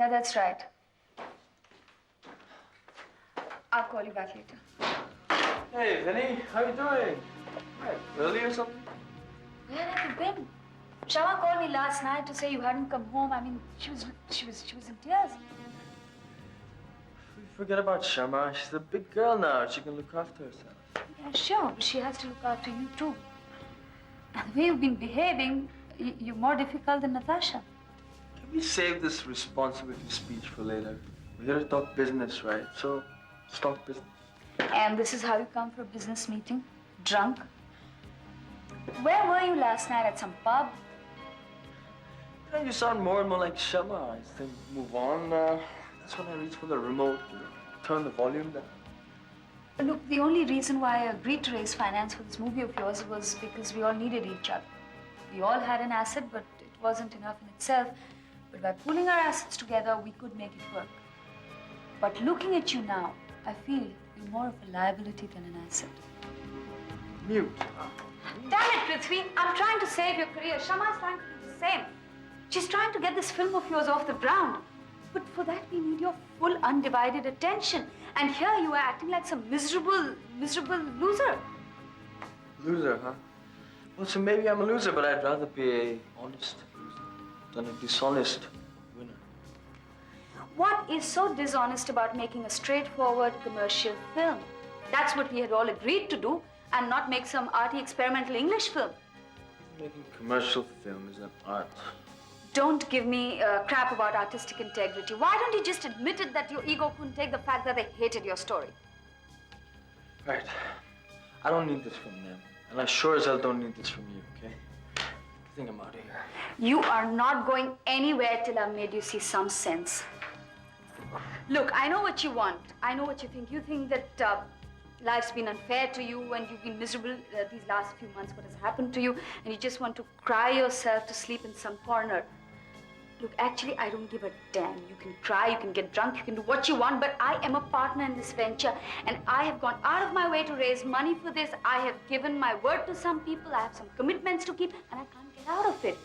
Yeah, that's right. I'll call you back later. Hey, Vinny, how you doing? Right, early or something? Where have you been? Shama called me last night to say you hadn't come home. I mean, she was in tears. Forget about Shama. She's a big girl now. She can look after herself. Yeah, sure, but she has to look after you too. And the way you've been behaving, you're more difficult than Natasha. Can we save this responsibility speech for later? We're here to talk business, right? So, let's talk business. And this is how you come for a business meeting? Drunk? Where were you last night? At some pub? You know, you sound more and more like Shama. I think move on. That's when I reach for the remote. Turn the volume down. Look, the only reason why I agreed to raise finance for this movie of yours was because we all needed each other. We all had an asset, but it wasn't enough in itself. But by pooling our assets together, we could make it work. But looking at you now, I feel you're more of a liability than an asset. Mute. Damn it, Prithvi! I'm trying to save your career. Shama is trying to do the same. She's trying to get this film of yours off the ground. But for that, we need your full, undivided attention. And here you are acting like some miserable loser. Loser, huh? Well, so maybe I'm a loser, but I'd rather be a honest loser than a dishonest winner. What is so dishonest about making a straightforward commercial film? That's what we had all agreed to do, and not make some arty experimental English film. Making commercial film is an art. Don't give me crap about artistic integrity. Why don't you just admit it that your ego couldn't take the fact that they hated your story? Right. I don't need this from them. And I sure as hell don't need this from you, okay? I think I'm out of here. You are not going anywhere till I've made you see some sense. Look, I know what you want. I know what you think. You think that life's been unfair to you and you've been miserable these last few months, what has happened to you, and you just want to cry yourself to sleep in some corner. Look, actually, I don't give a damn. You can cry, you can get drunk, you can do what you want, but I am a partner in this venture, and I have gone out of my way to raise money for this. I have given my word to some people, I have some commitments to keep, and I can't get out of it.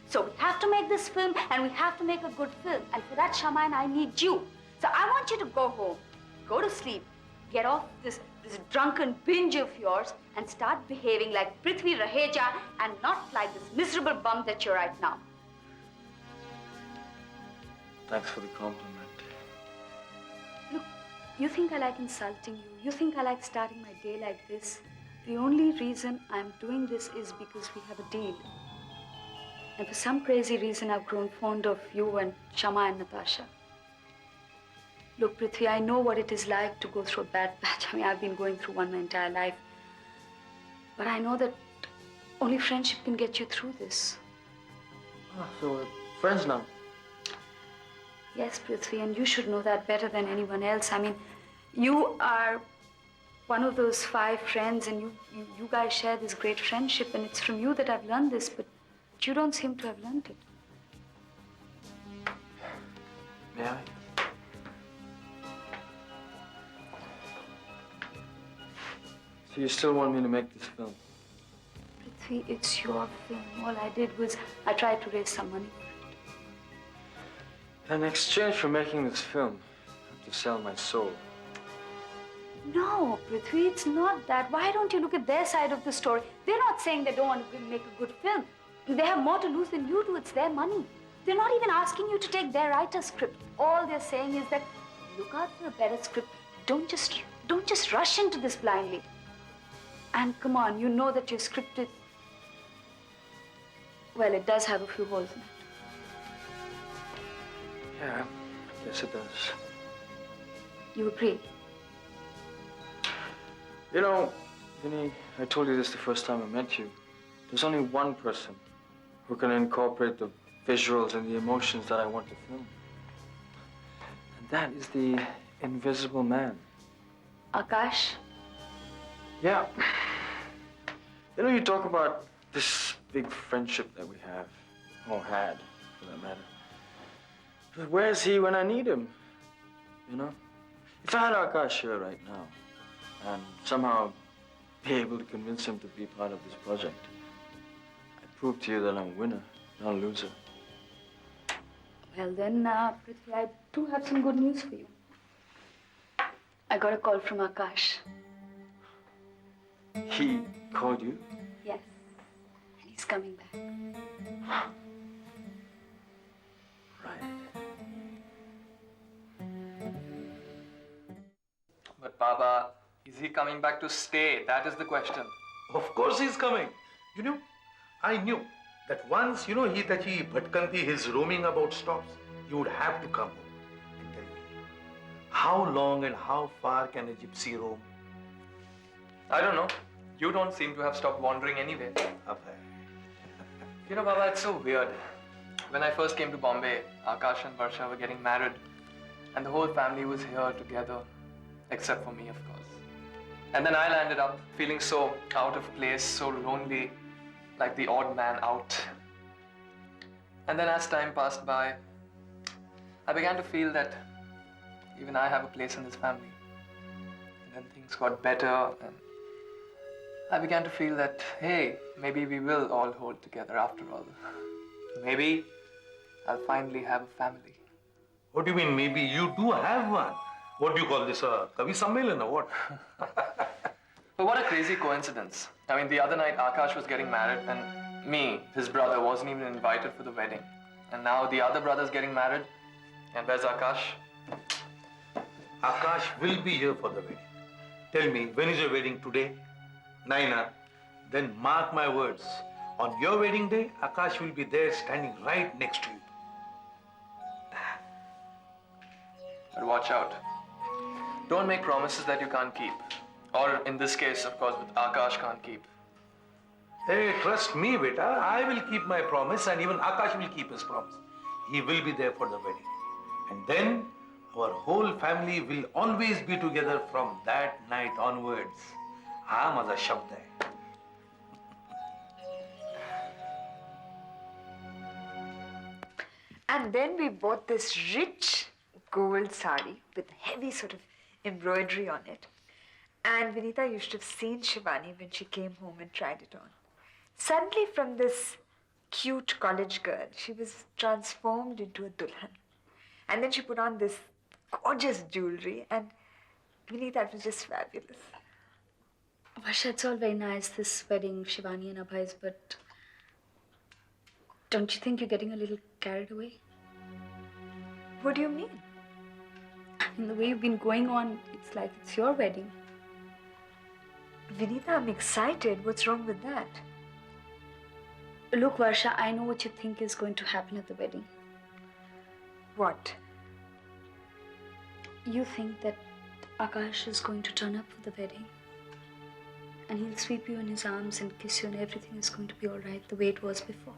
So we have to make this film, and we have to make a good film, and for that, Shama and I need you. So I want you to go home, go to sleep, get off this drunken binge of yours, and start behaving like Prithvi Raheja and not like this miserable bum that you're right now. Thanks for the compliment. Look, you think I like insulting you. You think I like starting my day like this. The only reason I'm doing this is because we have a deal. And for some crazy reason, I've grown fond of you and Shama and Natasha. Look, Prithvi, I know what it is like to go through a bad patch. I mean, I've been going through one my entire life. But I know that only friendship can get you through this. Oh, so we're friends now. Yes, Prithvi, and you should know that better than anyone else. I mean, you are one of those 5 friends, and you guys share this great friendship, and it's from you that I've learned this, but you don't seem to have learned it. May I? So you still want me to make this film? Prithvi, it's your film. All I did was I tried to raise some money. In exchange for making this film, I have to sell my soul. No, Prithvi, it's not that. Why don't you look at their side of the story? They're not saying they don't want to make a good film. They have more to lose than you do. It's their money. They're not even asking you to take their writer's script. All they're saying is that look out for a better script. Don't just rush into this blindly. And come on, you know that your script is, well, it does have a few holes in it. Yeah, I guess it does. You agree? You know, Vinny, I told you this the first time I met you. There's only one person who can incorporate the visuals and the emotions that I want to film. And that is the Invisible Man. Akash? Yeah. You know, you talk about this big friendship that we have, or had, for that matter. But where's he when I need him? You know? If I had Akash here right now, and somehow be able to convince him to be part of this project, I'd prove to you that I'm a winner, not a loser. Well then, Prithvi, I do have some good news for you. I got a call from Akash. He called you? Yes. And he's coming back. Right. But Baba, is he coming back to stay? That is the question. Of course he's coming. You know, I knew that once, Hitachi Bhatkanti, his roaming about stops, you would have to come home and tell me, how long and how far can a gypsy roam? I don't know. You don't seem to have stopped wandering anyway. Abhay. You know, Baba, it's so weird. When I first came to Bombay, Akash and Varsha were getting married, and the whole family was here together, except for me, of course. And then I landed up feeling so out of place, so lonely, like the odd man out. And then as time passed by, I began to feel that even I have a place in this family. And then things got better, and I began to feel that, hey, maybe we will all hold together after all. Maybe I'll finally have a family. What do you mean, maybe you do have one? What do you call this, a Kavi Sammelan or what? But what a crazy coincidence. I mean, the other night Akash was getting married and me, his brother, wasn't even invited for the wedding. And now the other brother's getting married. And where's Akash? Akash will be here for the wedding. Tell me, when is your wedding today? Naina, then mark my words. On your wedding day, Akash will be there standing right next to you. But watch out. Don't make promises that you can't keep. Or in this case, of course, with Akash can't keep. Hey, trust me, beta. I will keep my promise and even Akash will keep his promise. He will be there for the wedding. And then our whole family will always be together from that night onwards. Ha maza shabd hai. And then we bought this rich gold sari with heavy sort of embroidery on it. And Vinita, you should have seen Shivani when she came home and tried it on. Suddenly from this cute college girl, she was transformed into a dulhan. And then she put on this gorgeous jewelry and Vinita, it was just fabulous. Varsha, it's all very nice, this wedding, Shivani and Abhay's, but don't you think you're getting a little carried away? What do you mean? In the way you've been going on, it's like it's your wedding. Vinita, I'm excited. What's wrong with that? Look, Varsha, I know what you think is going to happen at the wedding. What? You think that Akash is going to turn up for the wedding. And he'll sweep you in his arms and kiss you and everything is going to be all right the way it was before.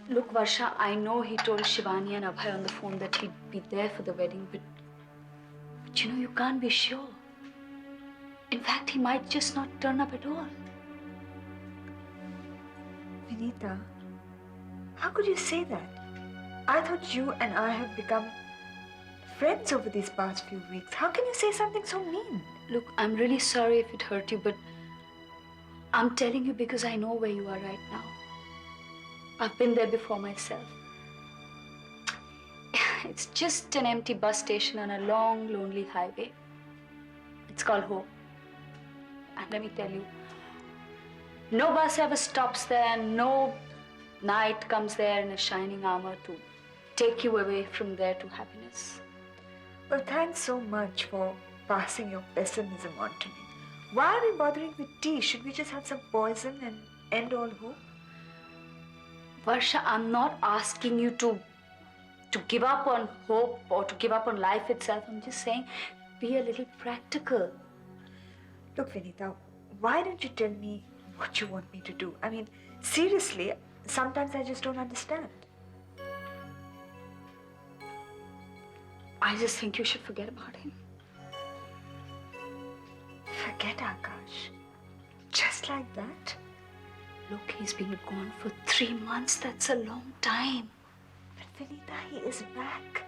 Look, Varsha, I know he told Shivani and Abhay on the phone that he'd be there for the wedding, but you know, you can't be sure. In fact, he might just not turn up at all. Vinita, how could you say that? I thought you and I have become friends over these past few weeks. How can you say something so mean? Look, I'm really sorry if it hurt you, but I'm telling you because I know where you are right now. I've been there before myself. It's just an empty bus station on a long, lonely highway. It's called Hope. And let me tell you, no bus ever stops there, and no knight comes there in a shining armor to take you away from there to happiness. Well, thanks so much for passing your pessimism on to me. Why are we bothering with tea? Should we just have some poison and end all hope? Varsha, I'm not asking you to give up on hope or to give up on life itself. I'm just saying, be a little practical. Look, Vinita, why don't you tell me what you want me to do? I mean, seriously, sometimes I just don't understand. I just think you should forget about him. Forget Akash? Just like that? Look, he's been gone for 3 months. That's a long time. But Vinita, he is back.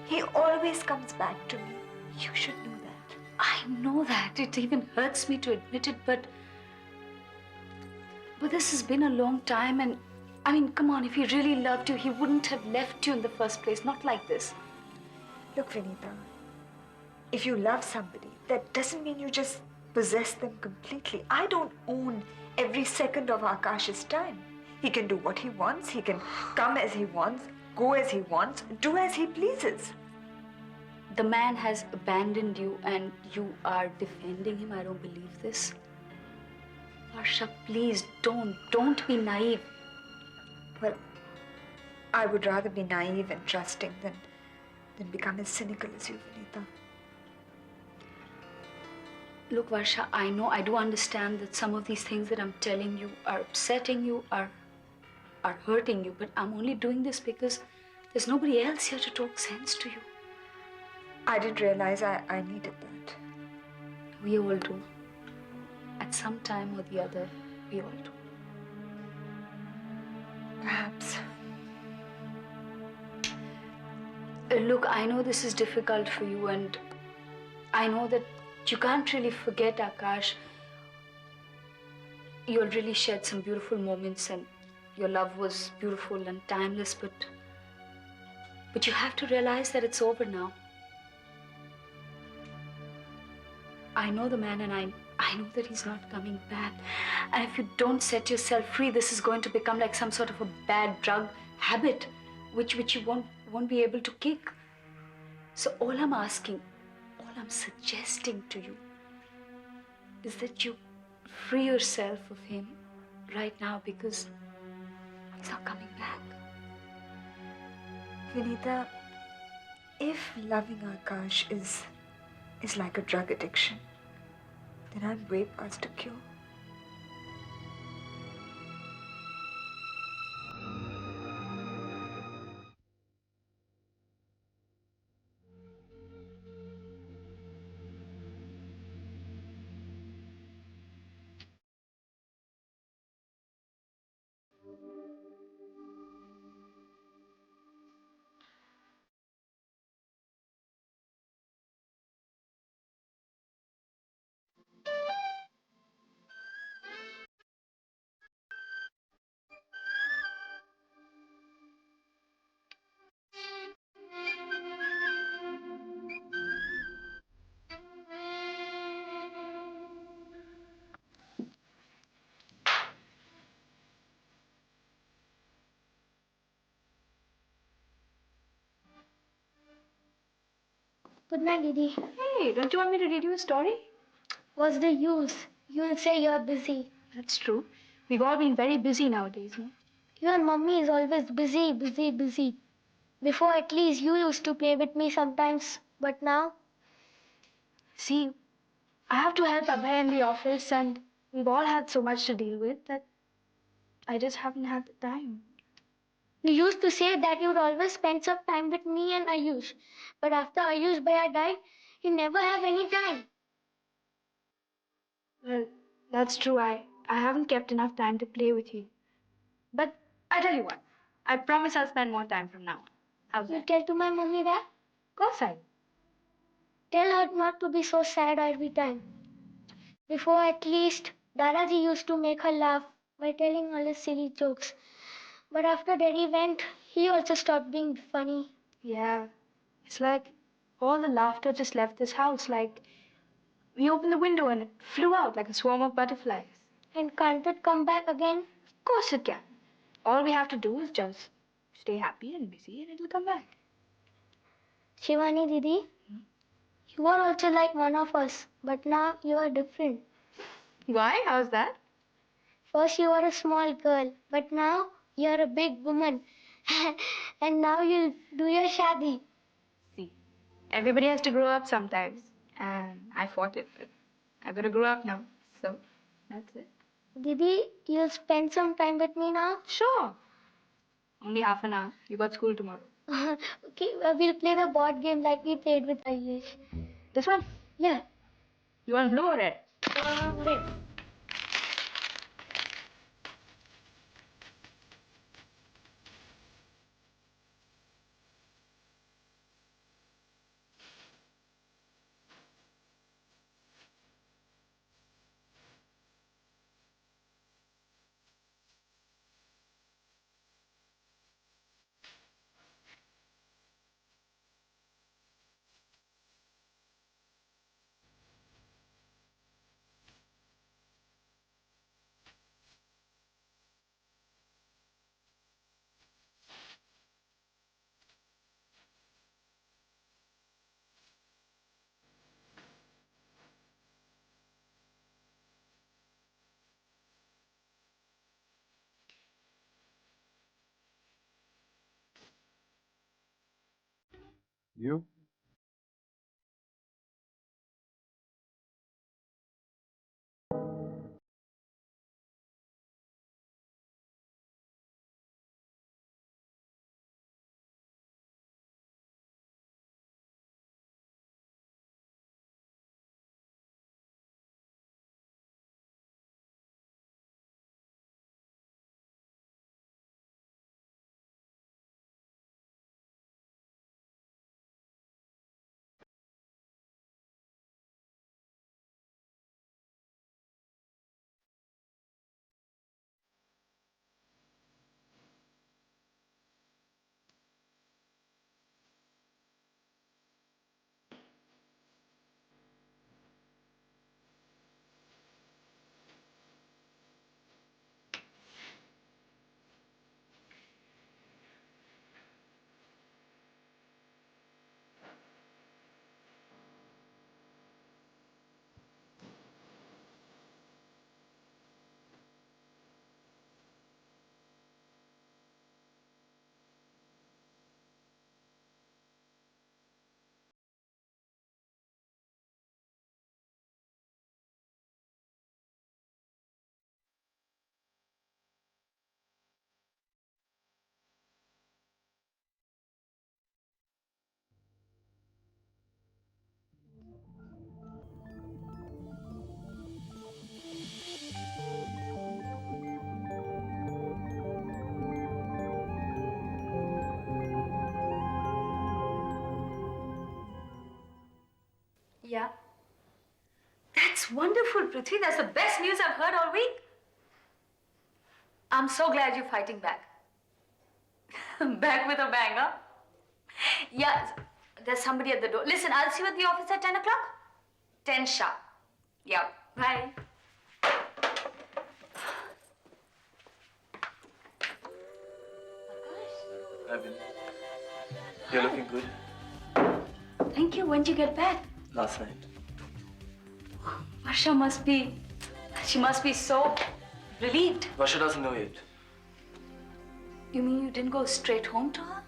He always comes back to me. You should know that. I know that. It even hurts me to admit it, but this has been a long time, and I mean, come on, if he really loved you, he wouldn't have left you in the first place, not like this. Look, Vinita, if you love somebody, that doesn't mean you just possess them completely. I don't own every second of Akash's time. He can do what he wants, he can come as he wants, go as he wants, do as he pleases. The man has abandoned you and you are defending him. I don't believe this. Varsha, please don't be naive. Well, I would rather be naive and trusting than become as cynical as you, Vinita. Look, Varsha, I know, I do understand that some of these things that I'm telling you are upsetting you, are hurting you, but I'm only doing this because there's nobody else here to talk sense to you. I didn't realize I needed that. We all do. At some time or the other, we all do. Perhaps. Look, I know this is difficult for you, and I know that you can't really forget Akash. You all really shared some beautiful moments, and your love was beautiful and timeless, but you have to realize that it's over now. I know the man, and I know that he's not coming back. And if you don't set yourself free, this is going to become like some sort of a bad drug habit, which you won't be able to kick. So all I'm asking, all I'm suggesting to you is that you free yourself of him right now, because he's not coming back. Vinita, if loving Akash is like a drug addiction, then I'm way past a cure. Good night, Didi. Hey, don't you want me to read you a story? What's the use? You'll say you're busy. That's true. We've all been very busy nowadays, no? Your mummy is always busy, busy, busy. Before, at least you used to play with me sometimes, but now? See, I have to help Abhay in the office, and we've all had so much to deal with that I just haven't had the time. You used to say that you'd always spend some time with me and Ayush. But after Ayush Bhaiya died, you never have any time. Well, that's true. I haven't kept enough time to play with you. But I tell you what, I promise I'll spend more time from now on. How's You that? tell to my mummy that? Of course I will. Tell her not to be so sad every time. Before, at least, Dadaji used to make her laugh by telling all his silly jokes. But after Daddy went, he also stopped being funny. Yeah, it's like all the laughter just left this house. Like we opened the window and it flew out like a swarm of butterflies. And can't it come back again? Of course it can. All we have to do is just stay happy and busy and it'll come back. Shivani Didi, you are also like one of us, but now you are different. Why? How's that? First you were a small girl, but now you are a big woman. And now you'll do your shadi. See, everybody has to grow up sometimes. And I fought it, but I gotta grow up now. So, that's it. Didi, you'll spend some time with me now? Sure. Only half an hour. You got school tomorrow. Okay, we'll play the board game like we played with Ayush. This one? Yeah. You want blue or red? Red. You? Yeah. That's wonderful, Prithvi. That's the best news I've heard all week. I'm so glad you're fighting back. Back with a bang, huh? Yeah, there's somebody at the door. Listen, I'll see you at the office at 10 o'clock. 10 sharp. Yeah, bye. Evan, you're looking good. Thank you. When did you get back? Last night. Varsha must be... She must be so relieved. Varsha doesn't know yet. You mean you didn't go straight home to her?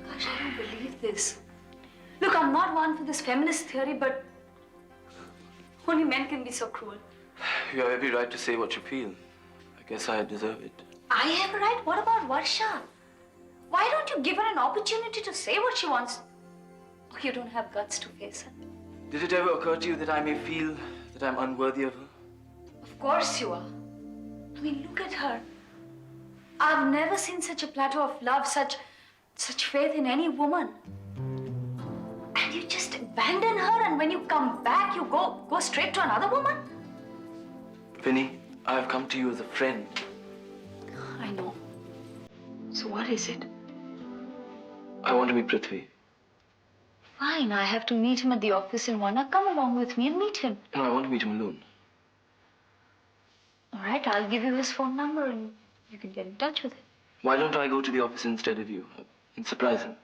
Gosh, I don't believe this. Look, I'm not one for this feminist theory, but only men can be so cruel. You have every right to say what you feel. I guess I deserve it. I have a right? What about Varsha? Why don't you give her an opportunity to say what she wants? Oh, you don't have guts to face her. Did it ever occur to you that I may feel that I'm unworthy of her? Of course you are. I mean, look at her. I've never seen such a plateau of love, such faith in any woman. And you just abandon her, and when you come back, you go straight to another woman? Vinny, I have come to you as a friend. I know. So what is it? I want to meet Prithvi. Fine, I have to meet him at the office in 1 hour. Come along with me and meet him. No, I want to meet him alone. All right, I'll give you his phone number and you can get in touch with him. Why don't I go to the office instead of you and surprise him?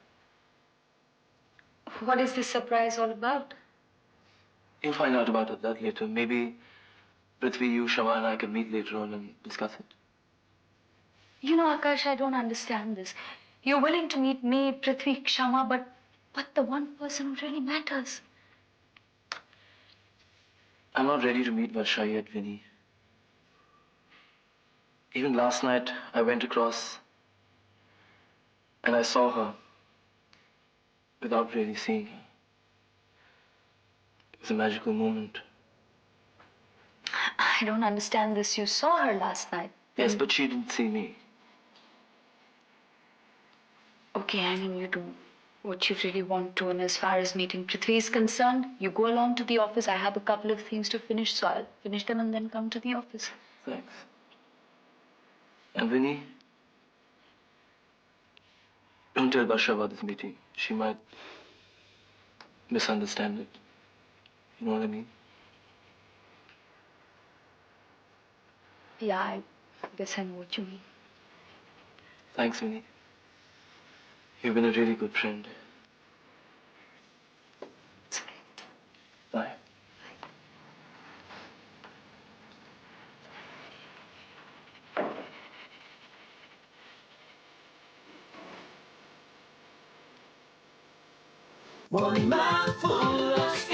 What is this surprise all about? You'll find out about that later. Maybe Prithvi, you, Shama, and I can meet later on and discuss it. You know, Akash, I don't understand this. You're willing to meet me, Prithvi, Kshama, but the one person who really matters. I'm not ready to meet Varsha yet, Vinny. Even last night, I went across and I saw her without really seeing her. It was a magical moment. I don't understand this. You saw her last night. Yes, but she didn't see me. Okay, I mean, you do what you really want to, and as far as meeting Prithvi is concerned, you go along to the office. I have a couple of things to finish, so I'll finish them and then come to the office. Thanks. And Vinny, don't tell Varsha about this meeting. She might misunderstand it. You know what I mean? Yeah, I guess I know what you mean. Thanks, Vinny. You've been a really good friend. It's okay. Bye. One mouthful of